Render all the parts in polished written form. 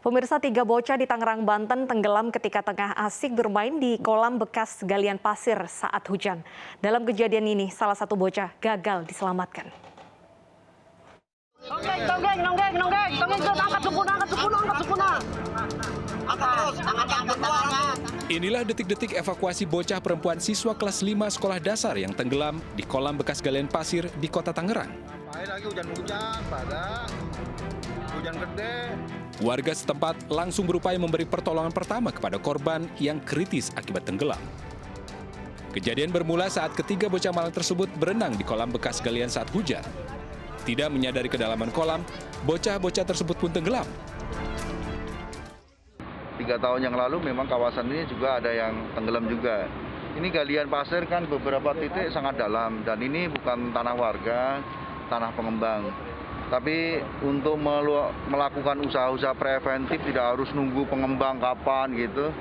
Pemirsa, 3 bocah di Tangerang, Banten tenggelam ketika tengah asik bermain di kolam bekas galian pasir saat hujan. Dalam kejadian ini, salah satu bocah gagal diselamatkan. Inilah detik-detik evakuasi bocah perempuan siswa kelas 5 sekolah dasar yang tenggelam di kolam bekas galian pasir di kota Tangerang. Lagi hujan-hujan, hujan gede. Warga setempat langsung berupaya memberi pertolongan pertama kepada korban yang kritis akibat tenggelam. Kejadian bermula saat ketiga bocah malang tersebut berenang di kolam bekas galian saat hujan. Tidak menyadari kedalaman kolam, bocah-bocah tersebut pun tenggelam. 3 tahun yang lalu memang kawasan ini juga ada yang tenggelam juga. Ini galian pasir kan beberapa titik sangat dalam dan ini bukan tanah warga, tanah pengembang. Tapi untuk melakukan usaha-usaha preventif tidak harus nunggu pengembang kapan gitu.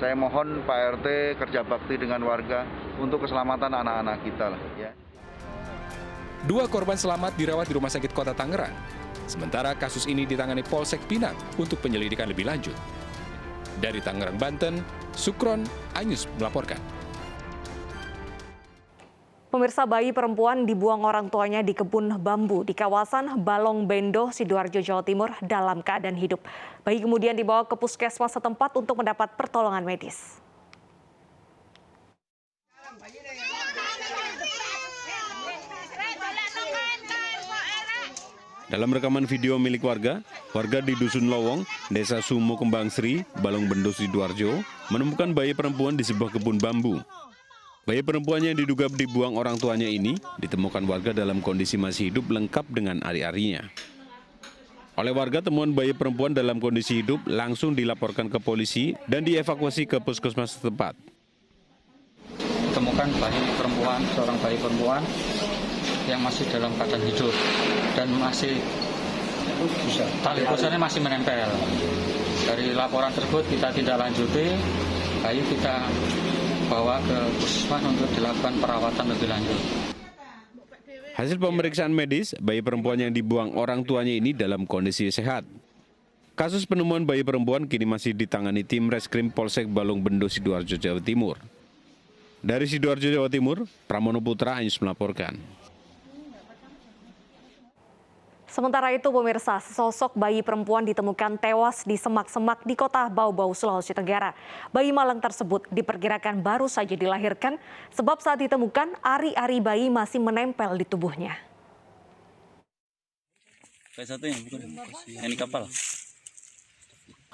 Saya mohon Pak RT kerja bakti dengan warga untuk keselamatan anak-anak kita lah ya. 2 korban selamat dirawat di Rumah Sakit Kota Tangerang. Sementara kasus ini ditangani Polsek Pinang untuk penyelidikan lebih lanjut. Dari Tangerang, Banten, Sukron Anyus melaporkan. Pemirsa, bayi perempuan dibuang orang tuanya di kebun bambu di kawasan Balong Bendo, Sidoarjo, Jawa Timur dalam keadaan hidup. Bayi kemudian dibawa ke puskesmas setempat untuk mendapat pertolongan medis. Dalam rekaman video milik warga di Dusun Lowong, Desa Sumo Kembang Sri, Balong Bendo, Sidoarjo, menemukan bayi perempuan di sebuah kebun bambu. Bayi perempuan yang diduga dibuang orang tuanya ini ditemukan warga dalam kondisi masih hidup lengkap dengan ari-arinya. Oleh warga, temuan bayi perempuan dalam kondisi hidup langsung dilaporkan ke polisi dan dievakuasi ke puskesmas setempat. Ditemukan seorang bayi perempuan yang masih dalam keadaan hidup dan masih tali pusarnya masih menempel. Dari laporan tersebut kita tindak lanjuti, bayi kita bawa ke puskesmas untuk dilakukan perawatan lebih lanjut. Hasil pemeriksaan medis, bayi perempuan yang dibuang orang tuanya ini dalam kondisi sehat. Kasus penemuan bayi perempuan kini masih ditangani tim Reskrim Polsek Balong Bendo, Sidoarjo, Jawa Timur. Dari Sidoarjo, Jawa Timur, Pramono Putra Anyus melaporkan. Sementara itu, pemirsa, sesosok bayi perempuan ditemukan tewas di semak-semak di kota Bau-Bau, Sulawesi Tenggara. Bayi malang tersebut diperkirakan baru saja dilahirkan, sebab saat ditemukan ari-ari bayi masih menempel di tubuhnya. Ini kapal.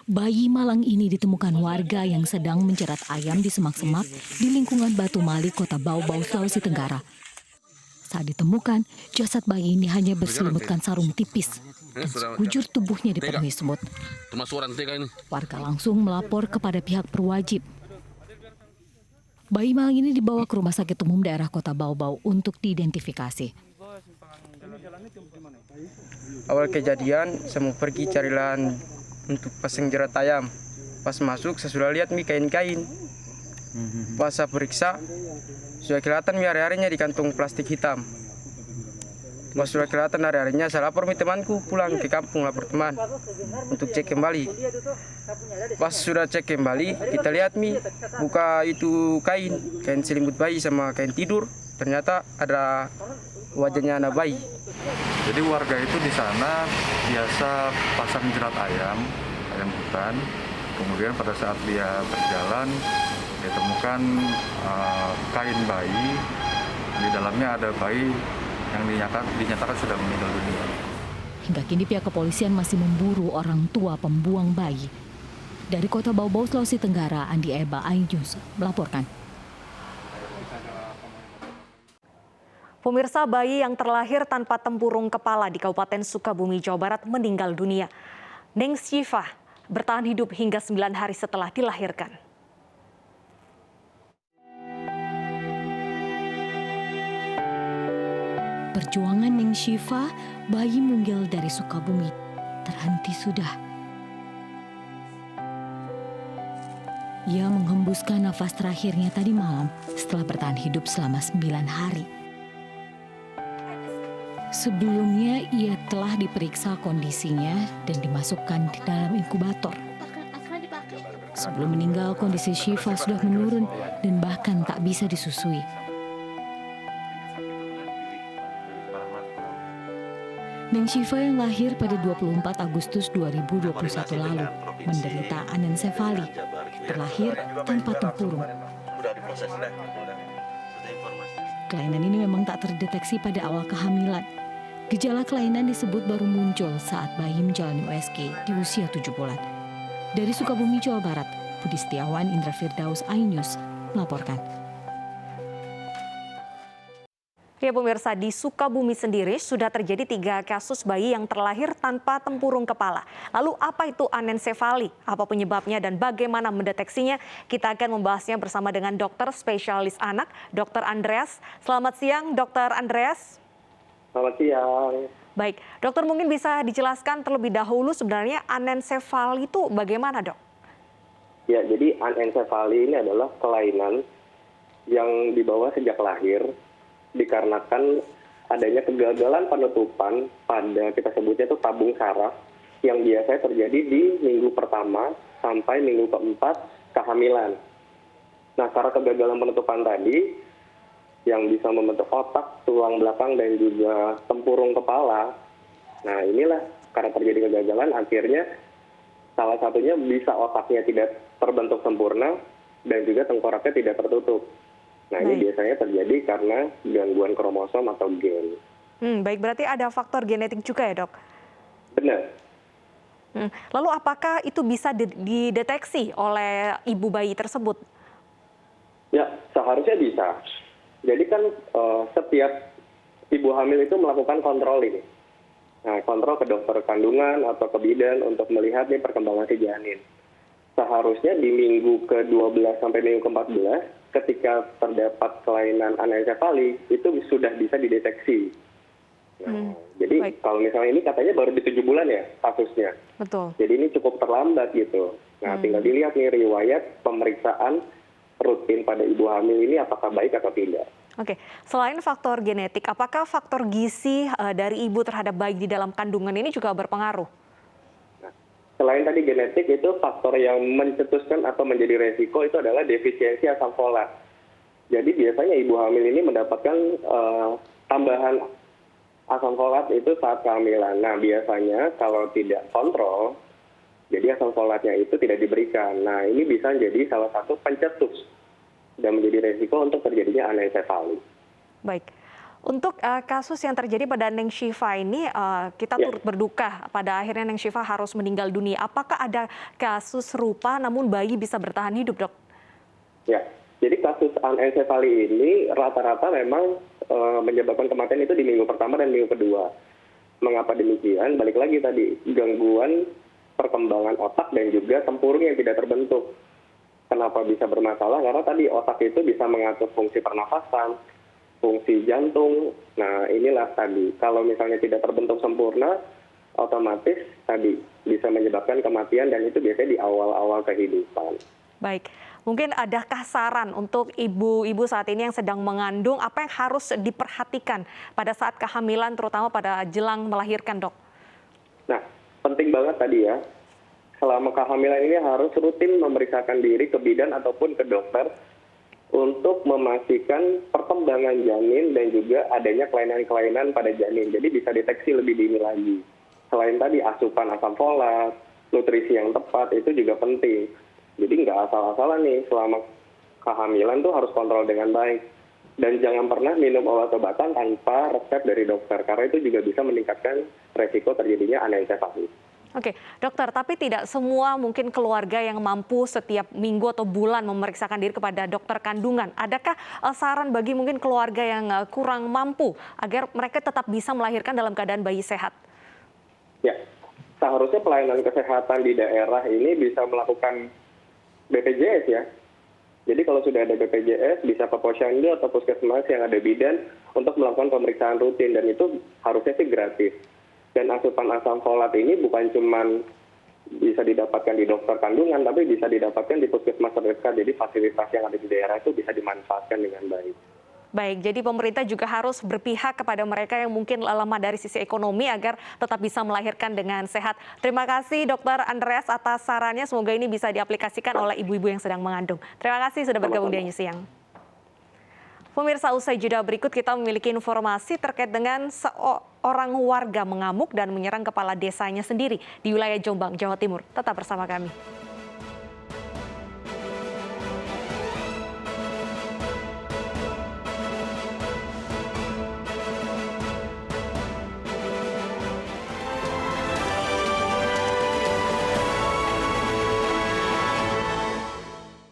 Bayi malang ini ditemukan warga yang sedang menjerat ayam di semak-semak di lingkungan Batu Mali, kota Bau-Bau, Sulawesi Tenggara. Saat ditemukan, jasad bayi ini hanya berselimutkan sarung tipis dan sekujur tubuhnya dipenuhi semut. Warga langsung melapor kepada pihak berwajib. Bayi malang ini dibawa ke Rumah Sakit Umum Daerah Kota Bau-Bau untuk diidentifikasi. Awal kejadian, saya mau pergi cari lahan untuk pasang jerat ayam. Pas masuk, saya sudah lihat kain-kain. Pas saya periksa, sudah kelihatan hari-harinya di kantong plastik hitam. Pas sudah kelihatan hari-harinya, saya lapor temanku pulang ke kampung, lapor teman untuk cek kembali. Pas sudah cek kembali, kita lihat buka itu kain selimut bayi sama kain tidur. Ternyata ada wajahnya anak bayi. Jadi warga itu di sana biasa pasang jerat ayam hutan. Kemudian pada saat dia berjalan, ditemukan kain bayi, di dalamnya ada bayi yang dinyatakan sudah meninggal dunia. Hingga kini pihak kepolisian masih memburu orang tua pembuang bayi. Dari Kota Bau-Bau, Sulawesi Tenggara, Andi Eba Anyus melaporkan. Pemirsa, bayi yang terlahir tanpa tempurung kepala di Kabupaten Sukabumi, Jawa Barat meninggal dunia. Neng Syifa bertahan hidup hingga 9 hari setelah dilahirkan. Perjuangan Neng Syifa, bayi mungil dari Sukabumi, terhenti sudah. Ia menghembuskan nafas terakhirnya tadi malam setelah bertahan hidup selama 9 hari. Sebelumnya ia telah diperiksa kondisinya dan dimasukkan di dalam inkubator. Sebelum meninggal, kondisi Syifa sudah menurun dan bahkan tak bisa disusui. Neng Syifa yang lahir pada 24 Agustus 2021 lalu menderita anensefali, terlahir tanpa tempurung. Kelainan ini memang tak terdeteksi pada awal kehamilan. Gejala kelainan disebut baru muncul saat bayi menjalani USG di usia 7 bulan. Dari Sukabumi, Jawa Barat, Budi Setiawan, Indra Firdaus, iNews melaporkan. Ya pemirsa, di Sukabumi sendiri sudah terjadi 3 kasus bayi yang terlahir tanpa tempurung kepala. Lalu apa itu anensefali? Apa penyebabnya dan bagaimana mendeteksinya? Kita akan membahasnya bersama dengan dokter spesialis anak, Dr. Andreas. Selamat siang, Dr. Andreas. Selamat siang. Baik, dokter mungkin bisa dijelaskan terlebih dahulu sebenarnya anensefali itu bagaimana, dok? Ya, jadi anensefali ini adalah kelainan yang dibawa sejak lahir dikarenakan adanya kegagalan penutupan pada kita sebutnya itu tabung saraf yang biasanya terjadi di minggu pertama sampai minggu keempat kehamilan. Nah, karena kegagalan penutupan tadi yang bisa membentuk otak, tulang belakang, dan juga tempurung kepala. Nah, inilah karena terjadi kegagalan, akhirnya salah satunya bisa otaknya tidak terbentuk sempurna dan juga tengkoraknya tidak tertutup. Nah, ini biasanya terjadi karena gangguan kromosom atau gen. Baik, berarti ada faktor genetik juga ya, dok? Benar. Lalu apakah itu bisa dideteksi oleh ibu bayi tersebut? Ya, seharusnya bisa. Jadi kan setiap ibu hamil itu melakukan controlling. Nah, kontrol ke dokter kandungan atau ke bidan untuk melihat nih perkembangan si janin. Seharusnya di minggu ke-12 sampai minggu ke-14 ketika terdapat kelainan anensefali itu sudah bisa dideteksi. Nah, jadi kalau misalnya ini katanya baru di 7 bulan ya kasusnya. Betul. Jadi ini cukup terlambat gitu. Nah, tinggal dilihat nih riwayat pemeriksaan rutin pada ibu hamil ini apakah baik atau tidak. Oke, selain faktor genetik, apakah faktor gizi dari ibu terhadap bayi di dalam kandungan ini juga berpengaruh? Nah, selain tadi genetik, itu faktor yang mencetuskan atau menjadi resiko itu adalah defisiensi asam folat. Jadi biasanya ibu hamil ini mendapatkan tambahan asam folat itu saat kehamilan. Nah, biasanya kalau tidak kontrol, jadi asam folatnya itu tidak diberikan. Nah, ini bisa menjadi salah satu pencetus dan menjadi resiko untuk terjadinya anensefali. Baik, untuk kasus yang terjadi pada Neng Syifa ini, kita turut berduka pada akhirnya Neng Syifa harus meninggal dunia. Apakah ada kasus serupa namun bayi bisa bertahan hidup, dok? Ya, jadi kasus anensefali ini rata-rata memang menyebabkan kematian itu di minggu pertama dan minggu kedua. Mengapa demikian? Balik lagi tadi, gangguan perkembangan otak dan juga tempurung yang tidak terbentuk. Kenapa bisa bermasalah? Karena tadi otak itu bisa mengatur fungsi pernafasan, fungsi jantung. Nah, inilah tadi. Kalau misalnya tidak terbentuk sempurna, otomatis tadi bisa menyebabkan kematian dan itu biasanya di awal-awal kehidupan. Baik, mungkin adakah saran untuk ibu-ibu saat ini yang sedang mengandung, apa yang harus diperhatikan pada saat kehamilan, terutama pada jelang melahirkan, dok? Nah, penting banget tadi ya, selama kehamilan ini harus rutin memeriksakan diri ke bidan ataupun ke dokter untuk memastikan perkembangan janin dan juga adanya kelainan-kelainan pada janin. Jadi bisa deteksi lebih dini lagi. Selain tadi asupan asam folat, nutrisi yang tepat itu juga penting. Jadi nggak asal-asalan nih selama kehamilan tuh harus kontrol dengan baik. Dan jangan pernah minum obat-obatan tanpa resep dari dokter, karena itu juga bisa meningkatkan resiko terjadinya anensefali. Oke, dokter, tapi tidak semua mungkin keluarga yang mampu setiap minggu atau bulan memeriksakan diri kepada dokter kandungan. Adakah saran bagi mungkin keluarga yang kurang mampu agar mereka tetap bisa melahirkan dalam keadaan bayi sehat? Ya, seharusnya pelayanan kesehatan di daerah ini bisa melakukan BPJS ya. Jadi kalau sudah ada BPJS, bisa ke posyandu atau puskesmas yang ada bidan untuk melakukan pemeriksaan rutin, dan itu harusnya sih gratis. Dan asupan asam folat ini bukan cuma bisa didapatkan di dokter kandungan, tapi bisa didapatkan di puskesmas terdekat. Jadi fasilitas yang ada di daerah itu bisa dimanfaatkan dengan baik. Baik, jadi pemerintah juga harus berpihak kepada mereka yang mungkin lemah dari sisi ekonomi agar tetap bisa melahirkan dengan sehat. Terima kasih Dr. Andreas atas sarannya, semoga ini bisa diaplikasikan oleh ibu-ibu yang sedang mengandung. Terima kasih sudah bergabung di News Siang. Pemirsa, usai jeda berikut kita memiliki informasi terkait dengan seorang warga mengamuk dan menyerang kepala desanya sendiri di wilayah Jombang, Jawa Timur. Tetap bersama kami.